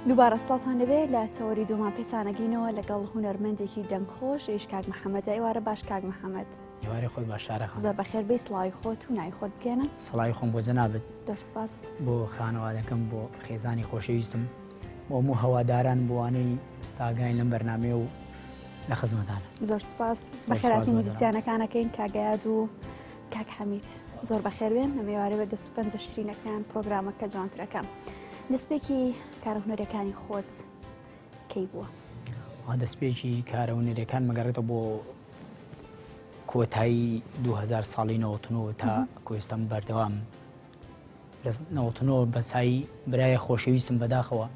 دووبارە سڵاتان لەبێ لە تەوەری دوومان پێتانەگەینەوە لەگەڵ هونەرمەندێکی دەمخۆش ئێش کاک محەممەدە ئێوارە باش کاک محەممەد ئێوارە خۆت باشارە زۆر بەخێر بێ سڵاوی خۆت و نای خۆت بکەنە سڵاوی خۆم بۆ جەنابێت دەرسپاس بۆ خانەوادەکەم بۆ خێزانی خۆشەویستم بۆ هەموو هەواداران بۆوانەی ستاگاین لەم بەرنامێ و لە خزمەتانە زۆر سپاس بەخێراتی موزیسیانەکانەکەین کاگایاد و کاک حەمید زۆر بەخێر بێن ئەمێوارە بە دەست پەنجە شرینەکان پرۆگرامەکە جوانترەکەم دەستپێکی کارە هونەرەکانی خۆت کەی بووە؟ دەستپێکی کارە هونەرەکان مەگەڕێتە بۆ کۆتایی 2000 ساڵی 99 تا کوێستم بەردەوام لە 99 بەسایی برایە خۆشەویستم بەداخەوە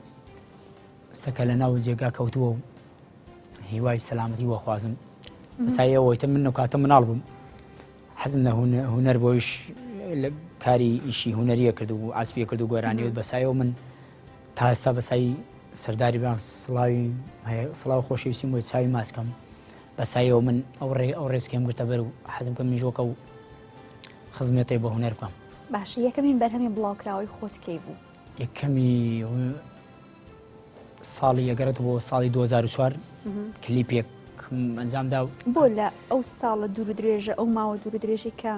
سەکە لە ناو جێگا کەوتووە و هیوای سەلامەتی وەخوازم بەسایی ئەوەیتە من نەو کاتە مناڵ بووم حەزم لە هونەر بۆیش کاری ئیشی هونەریە کرد و ئاسپیە کرد و گۆرانیوت بەسایەوە من تا ئێستا بەسایی سەرداری برام سڵاو خۆشەویستیم بۆی چاوی ماسکەم بەسایەوە من ئەو ڕێزکەم گرتە بەر و حەزم کەم میژۆکە و خزمەتەی بە هونەر بکەم باش یەکەمین بەرهەمی بڵاوکراوەی خۆت کەی بوو؟ یەکەمی ساڵی ئەگەرێت بۆ ساڵی 2004 کلیپێک ئەنجامدا بۆ لە ئەو ساڵە دوور درێژە ئەو ماوە دوور درێژی کە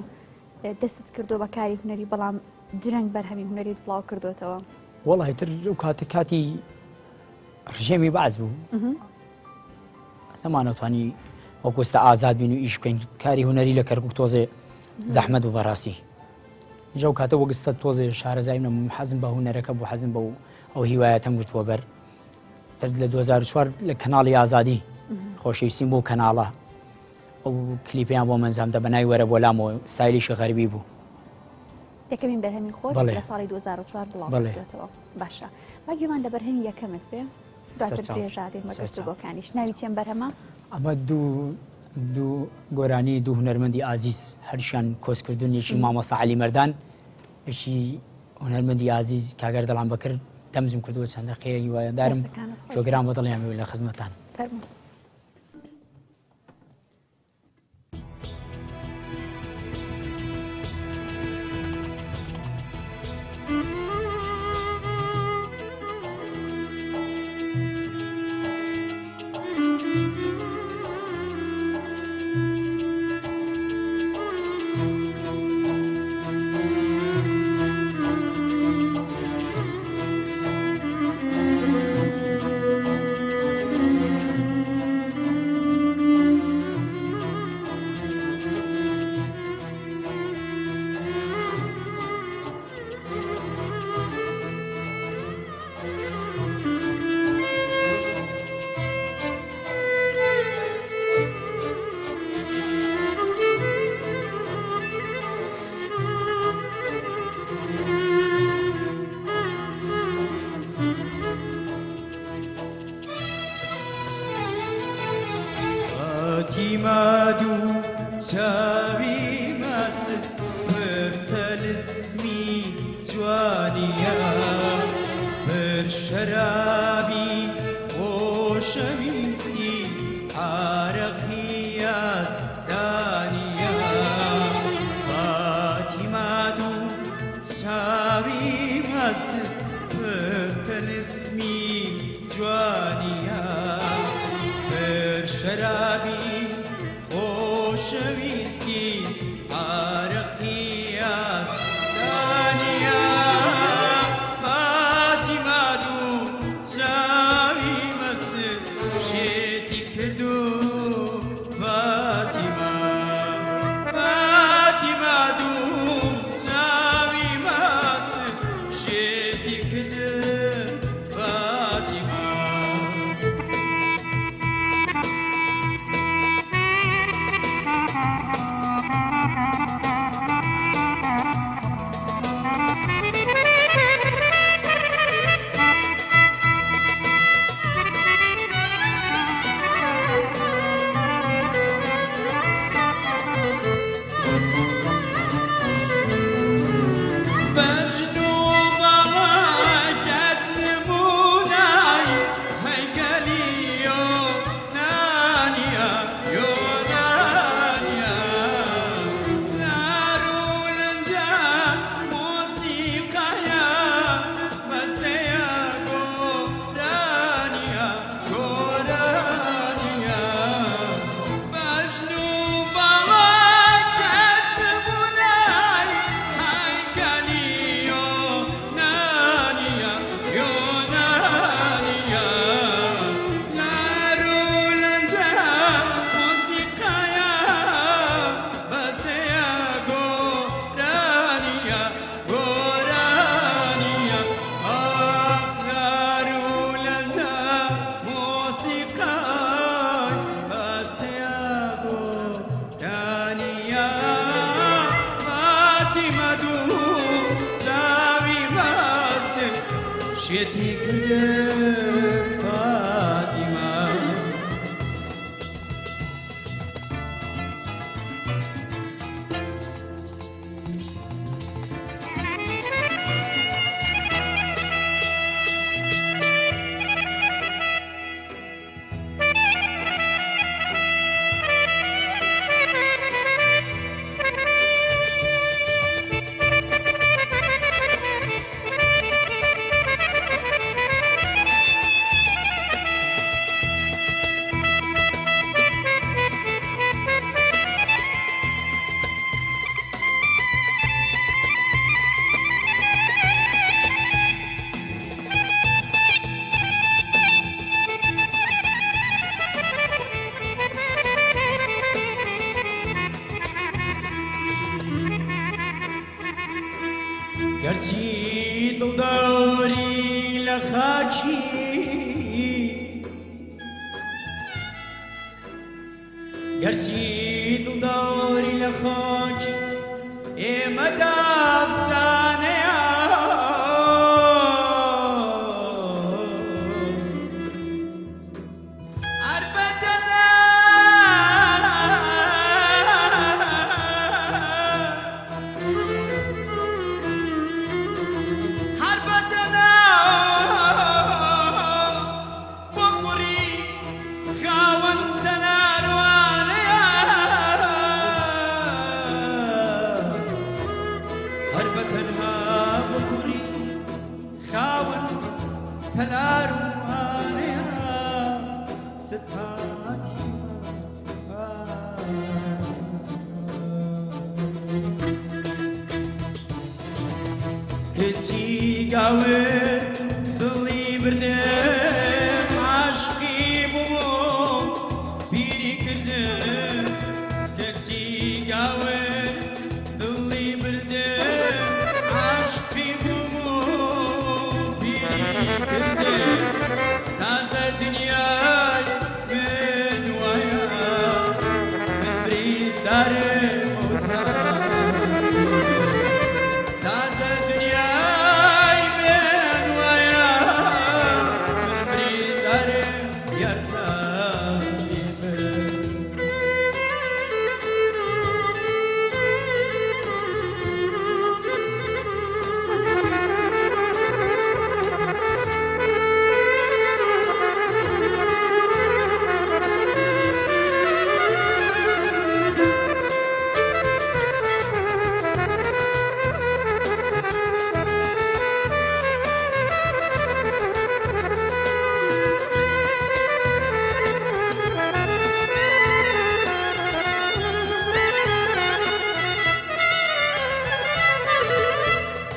دەستت کردو بە کاری هونەری بەڵام درەنگ بەرهەمی هونەریت بڵاو کردوێتەوە وەڵی تر ئەو کاتی ڕژێمی باز بوو نەمانەتوانی وەکوستە ئازاد بین و ئیش بکەین کاری هونەری لە کەرکووک تۆزێ زەحمەت و بەڕاستی جا و کاتە وەگستە تۆزێ شارەزای منە حەزم بە هونەرەکە بۆ حەزم بە ئەو هیوایەتەم گرتووە بەر تر لە 2004 لە کەناڵی ئازادی خۆشەویستیم بۆ کەناڵە ئەو کلیپیان بۆ منجامدا بەناوی وەرە بۆ لامەوە ستایلیشی غەربی بوو یەکەمین بەرهەمی خۆت لە ساڵی 2004 بڵاو کردوێتەوە باشە باگوێمان لە بەرهەمی یەکەمت بێ دواتر درێژادێ مەگەرتوگۆکانیش ناوی چێن بەرهەمە؟ ئەمە دوو گۆرانی دوو هونەرمەندی ئازیز هەرشیان کۆسکردنیەکی مامۆستا عەلی مەردان یەکی هونەرمەندی ئازیز کاگەر دەڵان بەکرد دەمزم کردووە چەند دەقەیە هیوایەدارم جۆگران بۆ دڵیانەوە لە خزمەتان فەرموو مادو چاوی ماست مرتلسمی جوانیا بر شرابی خوشویستی عرقی از دانیا مادو چاوی ماست مرتلسمی جوانیا بر شرابی خوشویستی عرقی از دانیا فاتیما دو چاوی مست شیتی کردو فاتیما دو چاوی مست شیتی کردو فاتیما شێتی کردم فاتیما گەرچی دڵداری لە خاکی گەرچی دڵداری لە خاکی ئێمەدا ئەفسانەیە هەر بەدەنا هەر بەدەنا بۆ کوڕی خاوەن تەناروانەیە هەر بەتەنها بۆ کوڕی خاوەن تەناروانەیە سپاتی کچی گاور دڵی بردم عاشقی بووم بیری کردم کچی گاور دڵی بردم عاشقی بووم بیری کردم تازە دنیای من وایە من بریندارم تازە دنیای من وایە من بریندارم یارتانی من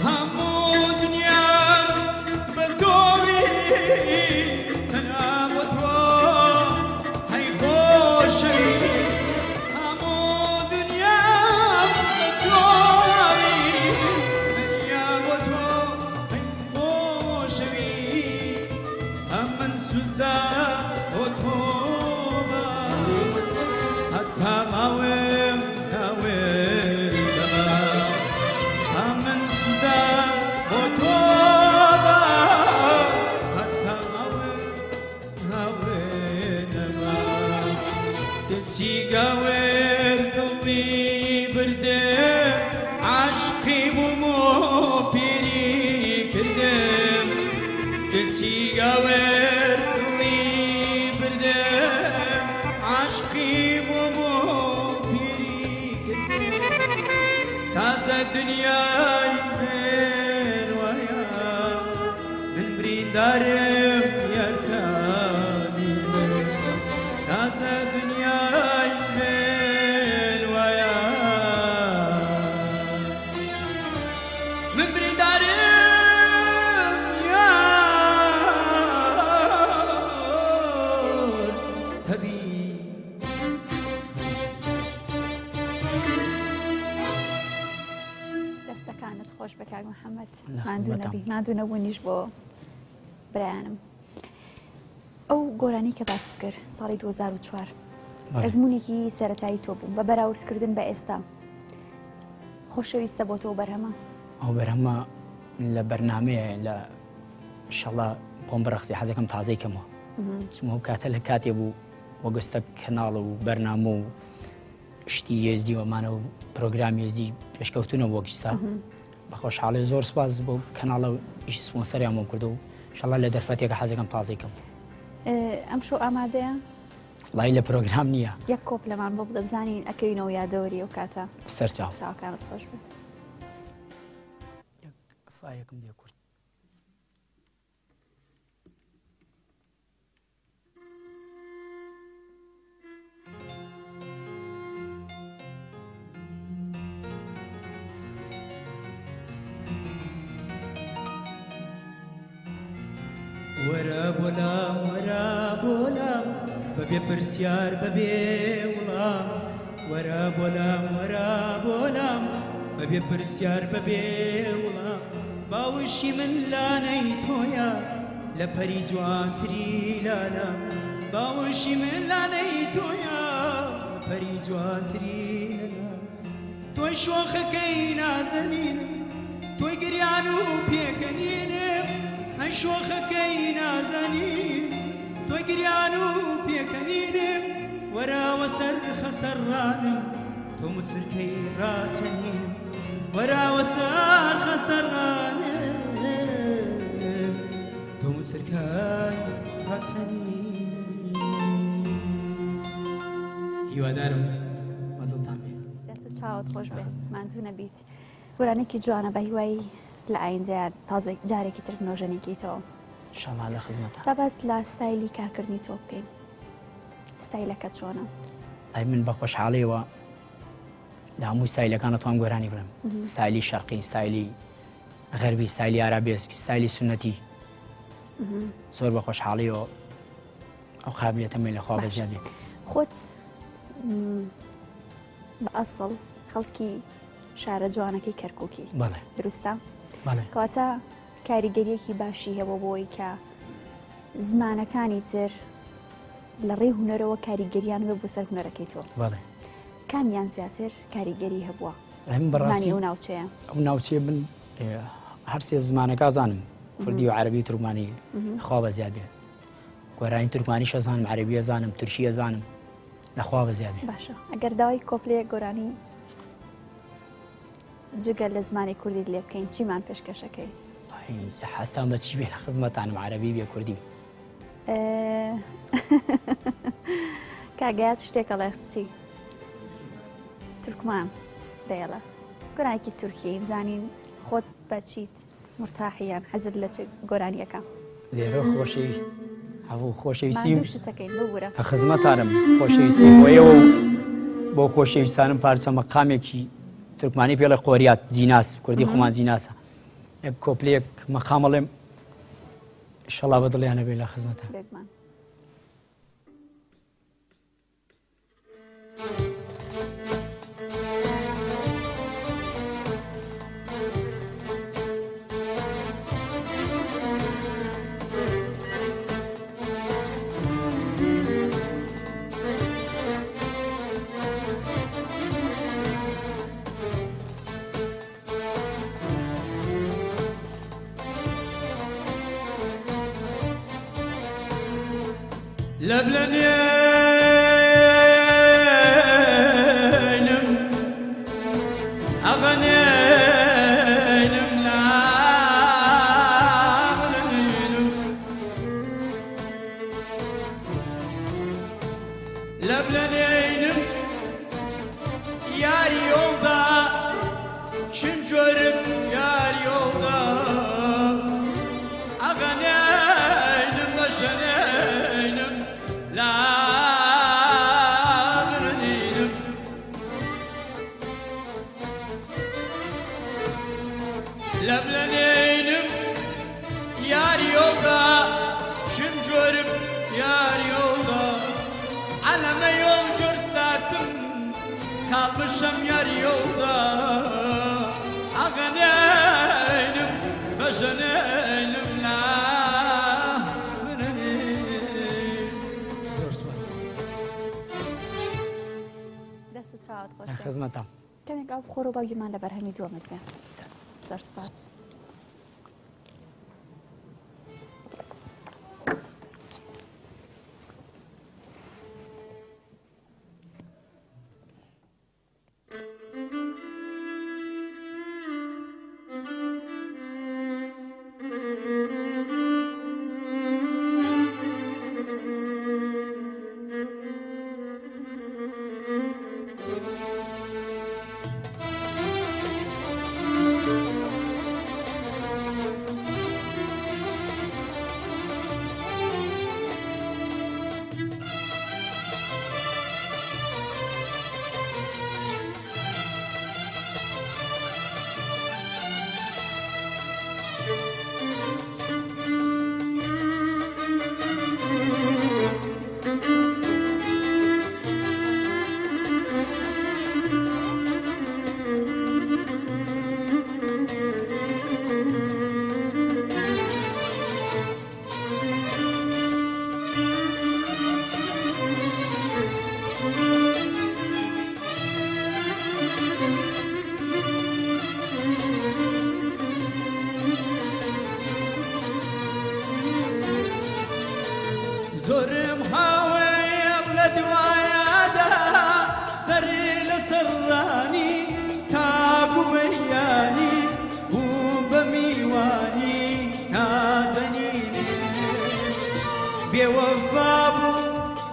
هەموو دنیام بە تۆوی تەنها بۆ تۆ هەی خۆشەوی هەموو دنیام بە تۆوی تەنیا بۆ تۆ هەی خۆشەوی هەم من سوزدا بۆ تۆ بە هەتا ماوەم ناوێتەوە من سوزدا بۆ تۆ بە هەتا هاوێنەما کچی گاوێر دڵی بردم عاشقی بووم و پیری کردم کچی گاوێر دڵی بردم عاشقی بووم و پیری کردم تازە دنیای من وایە من بریندارم یارتانی من تازە دنیای من وایە من بریندارم یار تەبی دەستەکانت خۆش بە کاک محەممەد لا، ماندوو زحمەتە. نەبی ماندوو نەبوونیش بۆ برایانم ئەو گۆرانی کە باس کرد ساڵی 2004 بەڵێ. ئەزمونێکی سەرەتایی تۆ بوو بە بەراوردکردن بە ئێستا خۆشەویستە بۆ تۆ بەرهەمە ئەو بەرهەمە لە بەرنامەیە لە ئینشەڵا بۆم بڕەخسی حەزەکەم تازەی کەمەوە چمە ئەو کاتە لە کاتێ بوو وەگەستە کەناڵ و بەرنامە و شتی هێزیوەمانە و پرۆگرامی هێزی پێشکەوتونە بۆ گشتا بە خۆشحاڵی زۆر سپاس بۆ کەناڵە و ئیشی سپۆنسەریان بۆم کردو و ئینشەڵا لە دەرفەتێکە حەزەکەم تازەی کەم ئەم شۆ ئامادەیە وڵای لە پرۆگرام نییە یەک کۆپلەمان بۆ بزانین ئەکەینەوە یادەوەری ئەو کاتە سەرچاو چاوەکانت خۆش بێت فایەکم لێ کورد وەرە بۆلام وەرە بۆلام بەبێ پرسیار بەبێ وڵام وەرە بۆلام وەرە بۆلام بەبێ پرسیار بەبێ وڵام باوشی من لانەی تۆیە لە پەری جوانتری لالا باوشی من لانەی تۆیە لە پەری جوانتری لالا تۆی شۆخەکەی نازەنینم تۆی گریان و پێکەنینم هەن شۆخەکەی نازەنین تۆی گریان و پێکەنینم وەراوە سەر خەسەرڕانم تۆ موچرکەی ڕاچەنینم وەراوە سەر خەسەرڕانم تۆ موچرکەی ڕاچەنین هیوادارم مەدڵتان بێ دەست و چاوت خۆش بێت ماندوو نەبیت گۆرانێکی جوانە بە هیوای لە ئایندەیە تازە جارێکی تر نۆژەنێکیتەوە ئینشەڵا لە خزمەتە با باس لە ستایلی کارکردنی تۆ بکەین ستایلەکە چۆنە ئەی من بە خۆشحاڵیەوە هەموو ستایلەکانە توان گۆرانی بڵێم ستایلی شەرقی ستایلی غەربی ستایلی ئارابێسکی ستایلی سونەتی زۆر بە خۆشحاڵیەوە ئەو قابلیەتەمەی لەخوا بەجیا بێت خۆت بە ئەسڵ خەڵکی شارە جوانەکەی کەرکووکی بەڵێ دروستە بەڵێ کەواتە کاریگەریەکی باشی هەبە بۆی کە زمانەکانی تر لە ڕێی هونەرەوە کاریگەریان بێ بۆ سەر هونەرەکەی تۆ بەڵێ کامیان زیاتر کاریگەری هەبووە من زمانی بەڕاستی ئەو ناوچەیە ئەو ناوچەیە من هەرسێ زمانەکە زانم کوردی و عەرەبی تورکمانی خوا بەزیاد بێت گۆرانی تورکمانیشە زانم عەرەبیە زانم تورکیە زانم لەخوا بەزیاد بێت باشە ئەگەر داوای کۆپلەیە گۆرانی جگە لە زمانی کوردی لێ بکەین چیمان پێشکەشەکەی حەستان بە چی بێ لە خزمەتانم عەرەبی بێ کوردی بێ کاگەیات شتێکەڵێ چی تورکمان دەیەڵە گۆرانێکی تورکی بزانین خۆت بە چیت مرتاحیان حەزت لە چ گۆرانیەکە لێرە خۆشەی هەبوو خۆشەویستی ماندوو شتەکەین بۆ بورە کە خزمەتانم خۆشەویستی بۆیەوە بۆ خۆشەویستانم پارچە مەقامێکی تورکمانی پێڵێ قۆریات جیناس کوردی خۆمان جیناسە یەک کۆپلەیەک مەقامەڵێم ئینشەڵا بەدڵیانە بێ لە خزمەتە بێگمان لبلنينم أغنينم لبلنينم لبلنينم يار يوضا شنجرب يار يوضا أغنينم لشنينم لا غنينم لبلنينم يار يوضا شنجرب يار يوضا على ما يوجر ساتم كابشم يار يوضا أغنينم بجنينم لا دەست چاوت خۆش لە بێت خزمەتە کەمێک ئەو بخۆرە باویمان لە بەرهەمی دووەمت بێ زۆر سپاس زۆرم هاوێم لە دوایەدا سەری لە سەرڕانی تاگو بەیانی بوو بە میوانی نازەنینێ بێوەفا بوو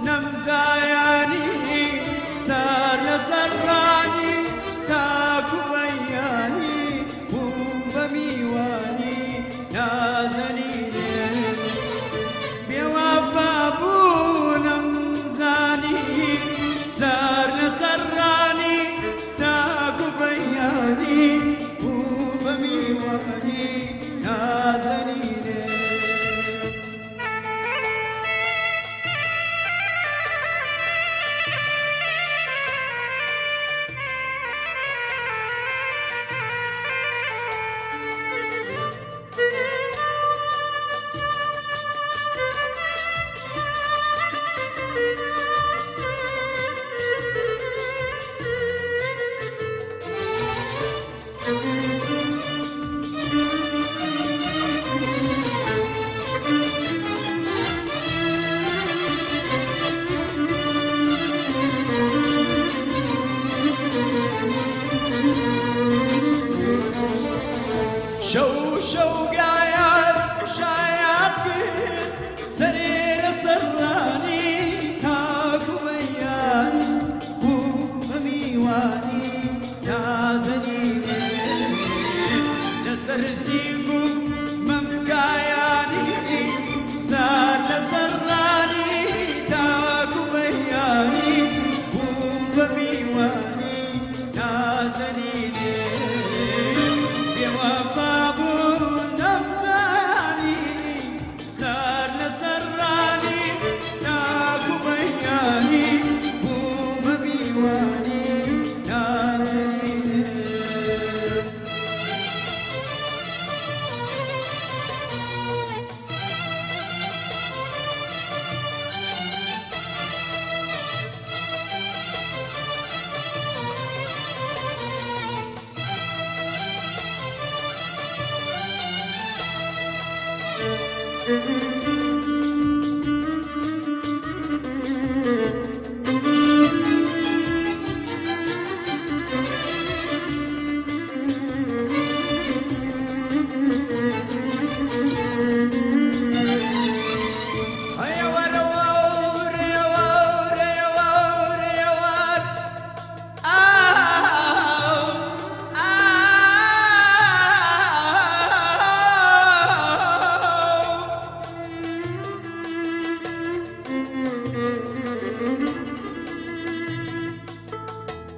نەمزایانی سەر لە سەرڕانی تاگو بەیانی بوو بە میوانی نازەنینێ بێوەفا بوو نەمزانی سەر لە سەرڕانی تاگو بەیانی بوو بە میوانی نازەنینێ شەو شەو گایان شایان کرد سەرێ لە سەرڕانی تاگو بەیان بوو بە میوانی نازەنینێ لەسەر سینگ و مەمگایانی سەر لە سەرڕانی تاگو بەیانی بوو بە میوانی نازەنینێ بێوەفا بوو نەمزانی سەر لە سەرڕانی تاگو بەیانی بوو بە میوانی نازەنینێ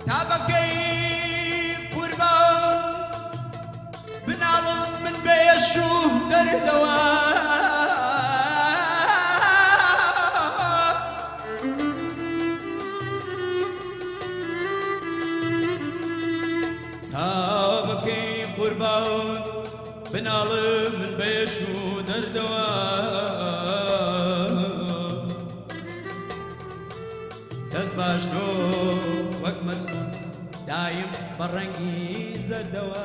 تابەکەی قوربان بناڵم من بێش و دەردەوە تابەکەی قوربان بناڵم من بێش و دەردەوە دەست باش تۆ وەک مەزمون دایم بە ڕەنگی زەردەوە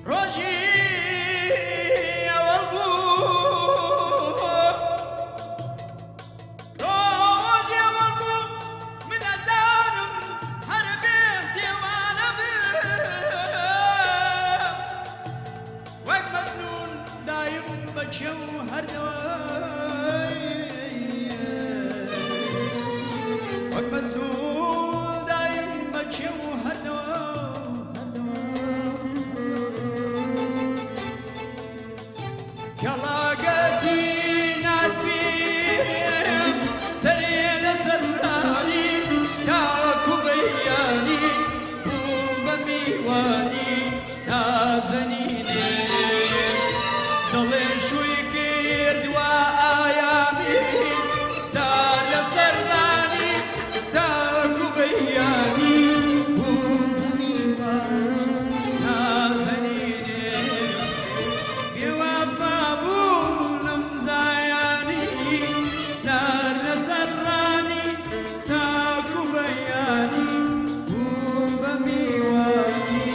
ڕۆژی ئەوە بوو ڕۆژی ئەوە بوو من ئەزانم هەر بێ دێوانە بم وەک مەزنون دایم بە کێو هەردەوە وەک مەزنون دایم بە کێو هەردەوە کەڵاگەتی ناتبیم سەرێ لە سەرڕانی تاکو بەیانی بوو بە میوانی نازەنینێ دڵێ شووی کردووە ئایامی سار لە سەرڕانی تاکو بەیانی بوو بە میوانی نازەنینێ بێوەفا بوو نەمزایانی سار لە سەرڕانی تاکو بەیانی بوو بە میوانی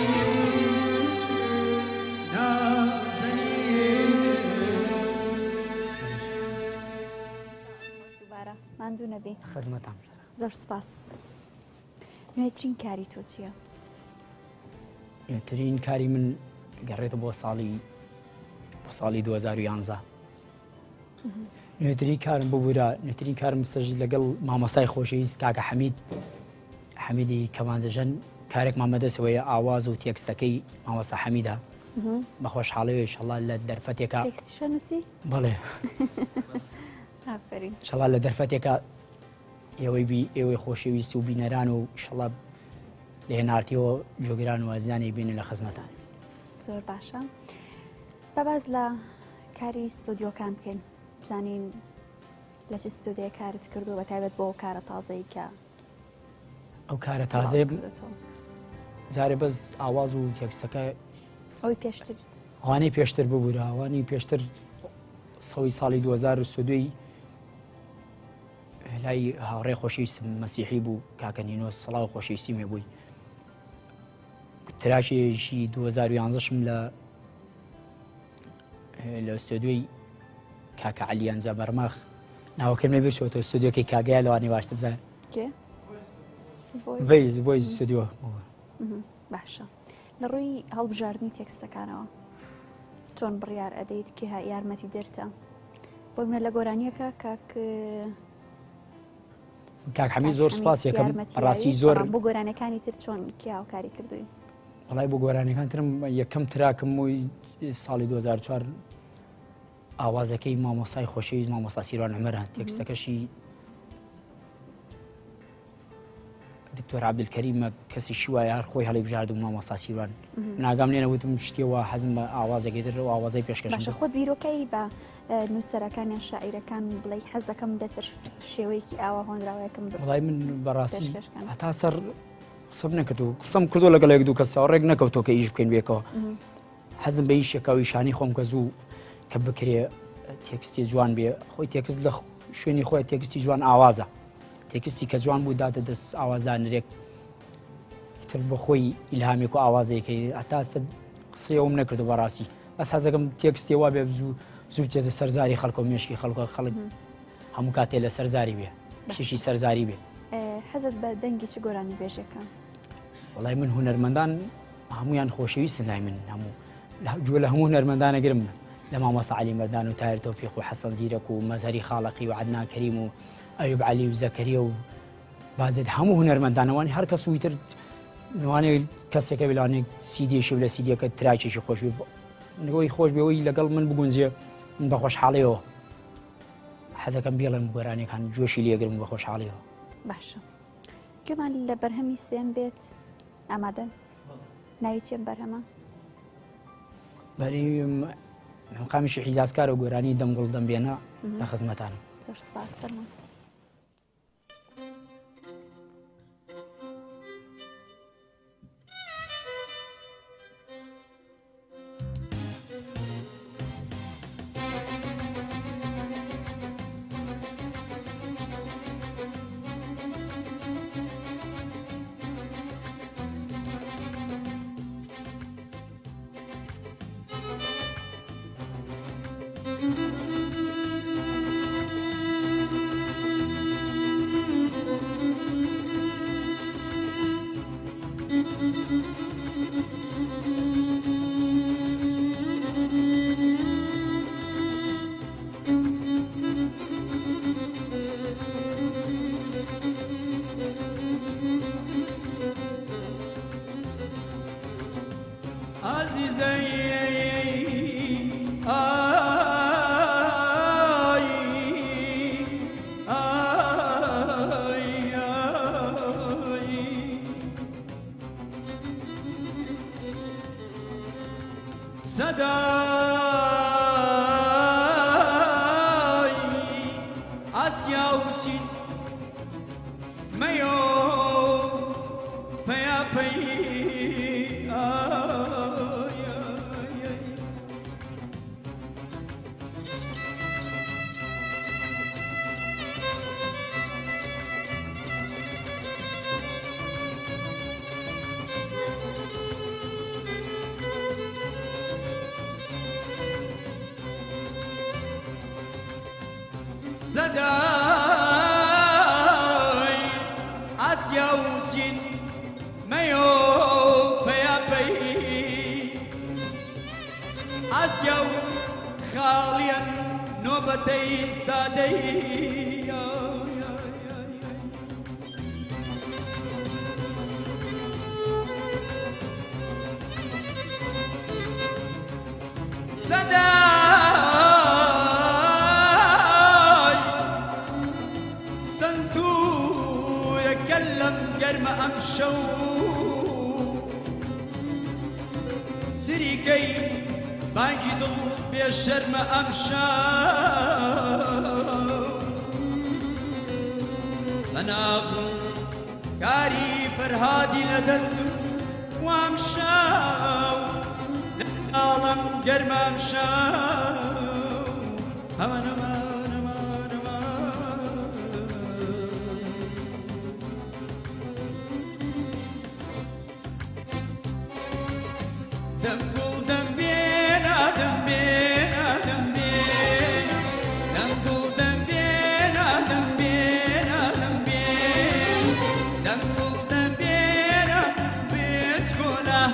کاکەی خزمەتان زۆر سپاس. نوێترین کاری تۆ چییە؟ نوێترین کاری من گەڕێتە بۆ ساڵی 2011. نوێترین کارم ببوورە نوێترین کارم مستەژ لەگەڵ مامۆستای خۆشەویست کاکە حەمیدی کەمانزەژەن کارێکمان بەدەستەوەیە ئاواز و تێکستەکەی مامۆستا حەمیدە بە خۆشحاڵیەوە ئینشەڵا لە دەرفەتێکە تێکستیشە نووسی؟ بەڵێ ئافرین. ئینشەڵا لە دەرفەتێکە ئێوەی خۆشەویست و بینەران و ئینشەڵا لە هێنارتیەوە جۆگران و ئازیانی بینن لە خزمەتان. زۆر باشە. بەباز لە کاری ستۆدیۆکان بکەین بزانین لە چ ستۆدیۆ کارت کردو بە تایبەت بۆ کارە تازەی کە ئەو کارە تازێ جارێ بەس ئاواز و تێکستەکە ئەوی پێشتر ئەوانەی پێشتر ببوورە ئەوانی پێشتر ساڵی 2022 لای هاوڕێ خۆشەویستم مەسیحی بوو کاکە نینۆس سەڵاو خۆشەویستی مێ بووی تراشێکی 2011شم لە ستۆدیۆی کاکە عەلیان جابەرماخ ناوەکەم نەبێت ستۆدیۆکەی کاگایە لەوانی باشتر بزانێت ڤۆیس ستۆدیۆ. باشە. لە ڕووی هەڵبژاردننی تێکستەکانەوە چۆن بڕیار ئەدەیت کە یارمەتی دەرتە بۆ منە لە گۆرانیەکە کاک حەمید زۆر سپاس یەکەم ڕاستی زۆر بۆ گۆرانەکانی تر چۆن کیاوکاری کردووی؟ وەڵای بۆ گۆرانەکان ترم یەکەم تراکم وی ساڵی 2004 ئاوازەکەی مامۆستای خۆشەویست مامۆستا سیروان عومەرە تێکستەکەشی دکتۆر عەبدولکەریمە کەسێکی وایە هەر خۆی هەڵی بژاردوو مامۆستا سیروان ناگام لێ نەوتم شتێوە حەزم بە ئاوازێکی تر و ئاوازەی پێشکەش باشە. خۆت بیرۆکەی بە نووسەرەکان یان شاعیرەکان بڵێ حەزەکەم لەسەر شێوەیەکی ئاوا هۆنراوەیەکم وڵای من بەڕاستی هەتا سەر قسەم نەکردو قسەم کردو لەگەڵ یەک دوو کەسەوە ڕێک نەکەوتۆ کە ئیش بکەین بێکەوە حەزم بە ئیشێکەوەی شانی خۆم کە زوو کە بکرێ تێکستی جوان بێ خۆی تێکست لە شوێنی خۆی تێکستی جوان ئاوازە تێکستی کە جوان بوو داتە دەست ئاوازدانەرێک تر بە خۆی ئیلهامێک و ئاوازەیەکەی هەتاستە قسەیەوەم نەکردو بەڕاستی بەس حەزەکەم تێکستی وا بێ زوو تێزە سەرزاری خەڵکە و مێشکی خەڵکە خەڵک هەموو کاتێ لە سەرزاری بێ شێشی سەرزاری بێ. حەزت بە دەنگی چ گۆرانی بێژەکە؟ وڵای من هونەرمەندان هەمویان خۆشەویستن لای من هەموو گوێ لە هەموو هونەرمەندانە گرم لە مامۆستا عەلی مەردان و تایر تەوفیق و حەسەن زیرەک و مەزهەری خاڵقی و عەدنان کەریم و ئەیوب عەلی و زەکەریە و بازێت هەموو هونەرمەندانەوانی هەر کەس ویتر نوانێ کەسێکە بلانێ سیدیشی لە سیدیەکە تراکێکی خۆش بێ نگەوەی خۆش بێەوەی لەگەڵ من بگونجێ من بە خۆشحاڵیەوە حەزەکەم بێڵم گۆرانەکان جۆشی لێگرم بە خۆشحاڵیەوە. باشە. گوێمان لە بەرهەمی سێم بێت ئامادەن ناوی چێم بەرهەمە؟ بەری مقامیشی حیجازکار و گۆرانی دەمگوڵ دەمبێنە لە خزمەتانم. زۆر سپاس فەرمووی. صدای ئاسیا و چین مەیۆ پەیاپەی ئاسیا و خاڵیان نۆبەتەی سادەی سداي سنتور يتكلم قرم أمشو سريكي بانكي ضل بيشرم أمشو أنا أظن كاري فرهادي لدزلو وامشاو عالم گرمم شاو همان همان همان همان دم گل دم بین دم بین دم بین دم گل دم بین دم بین دم بین دم گل دم بین بیت گناه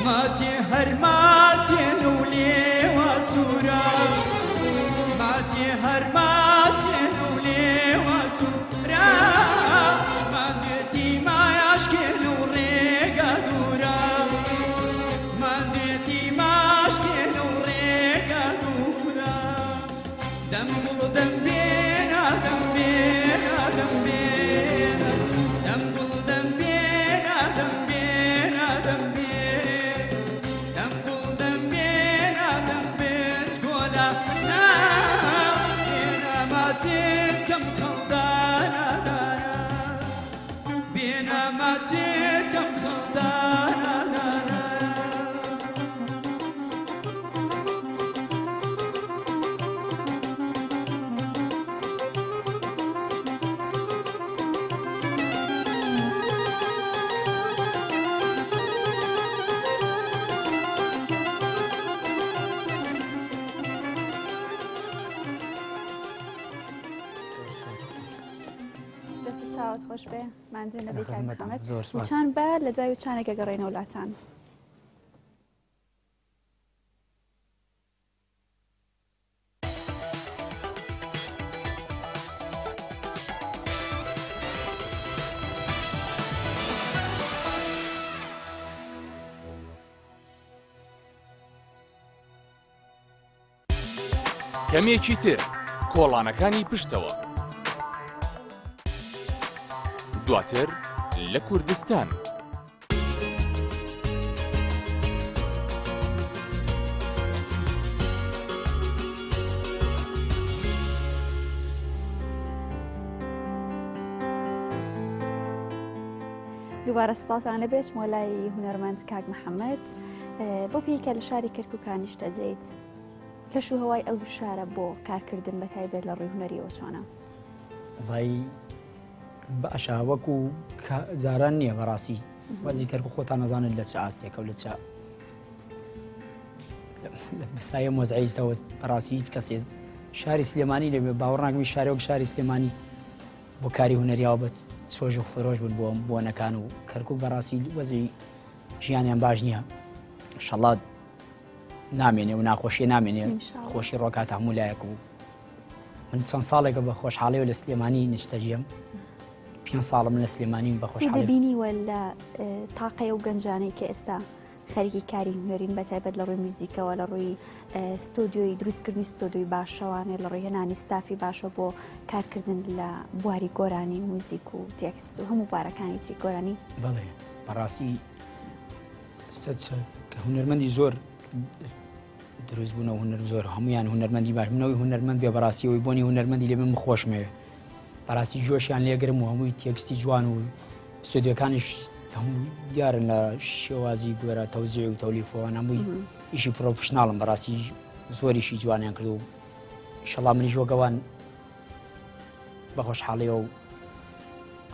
ماتي هرماتي نولي وسورا ماتي هرماتي نولي وسورا ما ندي ما يشكل وريقا دورا ما ندي ما يشكل وريقا دورا دم دم بينا دم بينا دم بينا دم دم بينا دم بينا دم بينا كم خلدانا دانا بينا ما كم خلدانا دانا چاوت خۆش بێ ماندوو نەبێت محەممەد وچان بە لە دوای وچانێکە گەڕێنە وڵاتان کەمێکی تر کۆڵانەکانی پشتەوە دواتر لە کوردستان دووبارە سڵاتانە بێت مۆلای هونەرمەند کاک محەممەد بۆ پێیکە لە شاری کەرکووکانی شتەجێیت کەش و هەوای ئەو شارە بۆ کارکردن بە تایبێت لە ڕووی هونەریەوە چۆنە؟ باشە وەکو زاران نییە بەڕاستی وەزی کەرکوو خۆتان نەزانن لە چ ئاستێکە و لە چ بەسایە مۆزعیستەوە بەڕاستی هیچ کەسێ شاری سلێمانی لێبێ باوەڕ ناکەمی شارێک شاری سلێمانی بۆ کاری هونەریاوە بە سۆژ و فرۆش بوون بۆ بۆنەکان و کەرکوو بەڕاستی وەزی ژیانیان باش نییە شەڵات نامێنێ و ناخۆشیە نامێنێ خۆشی ڕۆکات هەموو لایەک و من چەند ساڵێکە بە خۆشحاڵی و لە سلێمانی نیشتەجیم 5 ساڵم لە سلێمانیم بە خۆشحاڵی دەبینیوە لە تاقەیە و گەنجانەی کە ئێستا خەریکی کاری هونەرین بەتایبەت لە ڕووی میوزیکەوە لە ڕووی ستۆدیۆی دروستکردنی ستۆدیۆی باشەوانێ لە ڕووی هێنانی ستافی باشە بۆ کارکردن لە بواری گۆرانی موزیک و تێکست و هەموو بارەکانی تری گۆرانی بەڵێ بەڕاستی کە هونەرمەندی زۆر دروست بوونەوە هونەر زۆر هەمویان هونەرمەندی باش منەوەی هونەرمەند بێ بەڕاستی ئەوی بۆنی هونەرمەندی لێ من خۆشمەوێ بەڕاستی جۆشیان لێگرم و هەمووی تێکستی جوان و ستودیۆکانیش هەموو دیارن لە شێوازی گوێرە تەوزیع و تەولیفەوە هەمووی ئیشی پرۆفشناڵم بەڕاستی زۆریشی جوانیان کرد و ئینشەڵا منیش وەگەوان بە خۆشحاڵیەوە و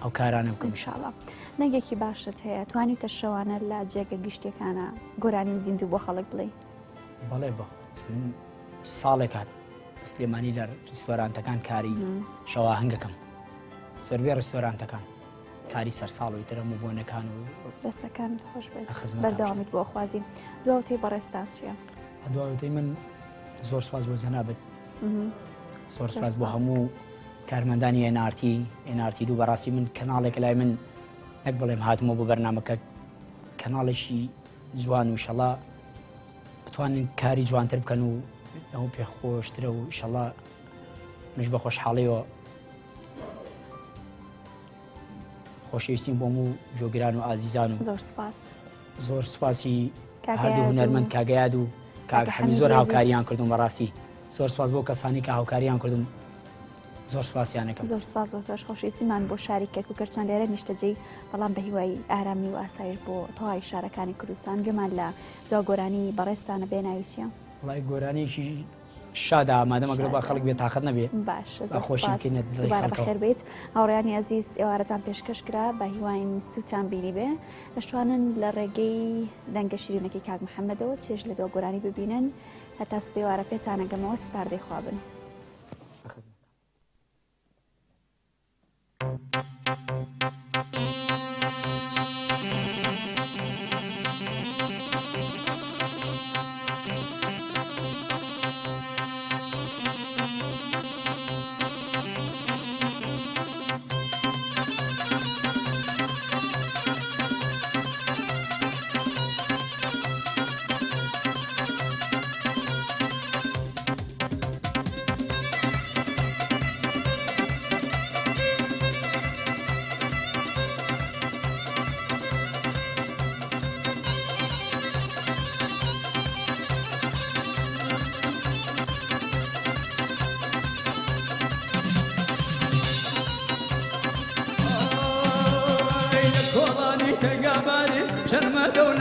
ئەو کارانە بکەم. ئینشاڵڵا نەگێکی باشت هەیە توانیتە شەوانە لە جێگە گشتەکانە گۆرانی زیندوو بۆ خەڵک بڵێ؟ بەڵێ بە ساڵێک هات سلێمانی لە ڕستۆرانتەکان کاری شەوا هەنگەکەم سەربێ ڕستۆرانتەکان کاری سەرساڵی ترم و بۆنەکان و دەستەکان خۆش بەردەوامیت بۆ خوازی. دواتەی بەڕێستان چییە؟ دواتەی من زۆر سپاس بۆ جەنابەت، زۆر سپاس بۆ هەموو کارمەندانی NRT دوو بەڕاستی من کەناڵێک لای من نەک بڵێم هاتمەوە بۆ بەرنامەکە کەناڵێکی جوان و ئینشەڵا بتوانین کاری جوانتر بکەن و ئەو پێخۆشترە و ئینشەڵا منش بە خۆشحاڵیەوە خۆشەویستیم بۆ هەموو جۆگران و ئازیزان و زۆر سپاسی هەردوو هونەرمەند کاگەیاد و کاک حەمی زۆر هاوکاریان کردوم بەڕاستی زۆر سپاس بۆ کەسانی کە هاوکاریان کردوم زۆر سپاسیانەکەم. زۆر سپاس بۆ تۆش خۆشەویستیمان بۆ شاری کەرک و کەرچان لێرە نیشتەجێی بەڵام بە هیوای ئارامی و ئاسایش بۆ تەواوی شارەکانی کوردستان گوێمان لە دوا گۆرانی بەڕێستانە بێناوی چییە؟ وڵای گۆرانێکی شادا ئامادەم ئەگەر با خەڵک بێت تااقەت نەبێ باش دووبارە بەخێر بێت. هاوڕێیانی عەزیز ئێوارەتان پێشکەش کرا بە هیواین سووتان بینی بێ دەشتوانن لە ڕێگەی دەنگە شیرینەکەی کاک محەممەدەوە چێژ لە دوا گۆرانی ببینن هەتا سپێوارە پێتانەگەمەوە سپاردەی خوابن.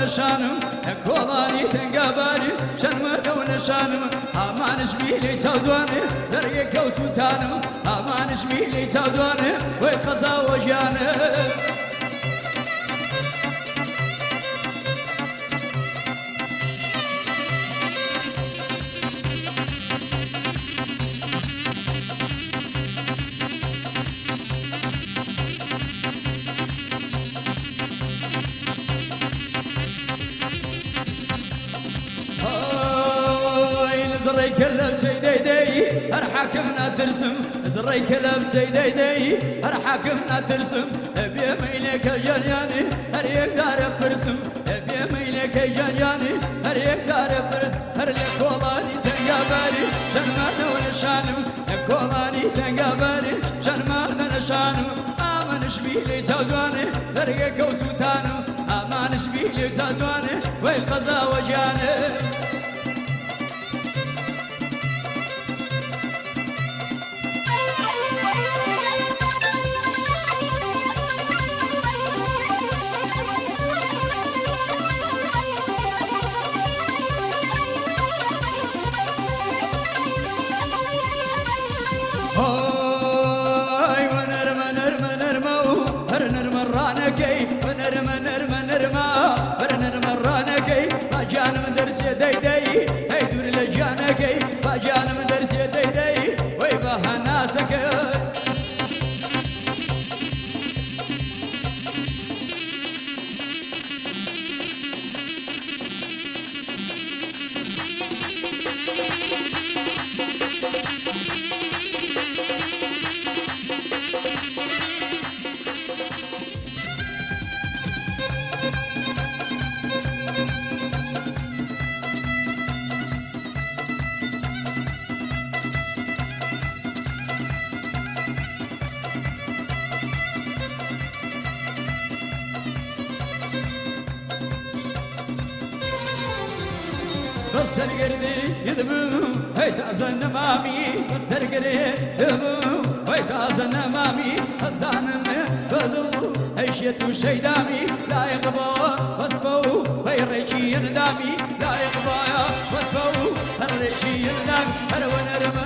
نشانم کۆڵانی تەنگاباری شەرمەدە و نەشانم ئامانش میلی چاوجوانێ دەرگێک کەو سووتانم ئامانش میلی چاوجوانێ وەی خەزاوە ژیانە زڕی کەلە سەیدەی هەر حاکم ناترسم زڕی کەلە سەیدەی هەر حاکم ناترسم بێ مەیلێکە ژەریانی هەر یەک جارە پرسم بێ مەیلێکەی ژەریانی هەر یەک جارە پرس هەر لە کۆڵانی تەنگاباری شەرمانەوە نەشانم لە کۆڵانی تەنگاباری شەرمانە نەشانم ئامانش میلی چاوجوانێ دەرگێکە و سووتانم ئامانش میلی چاوجوانێ وەی خەزاوە ژیانێ بسرگردی یدم هی تازه نمامی بسرگردی یدم هی تازه نمامی شێت و شەیدامی لایەقبەوە وەسفە و هەیڕێکی ئەندامی لایەقبایە وەسفە و هەڕێکی ئەندامی هەرەوە نەرمە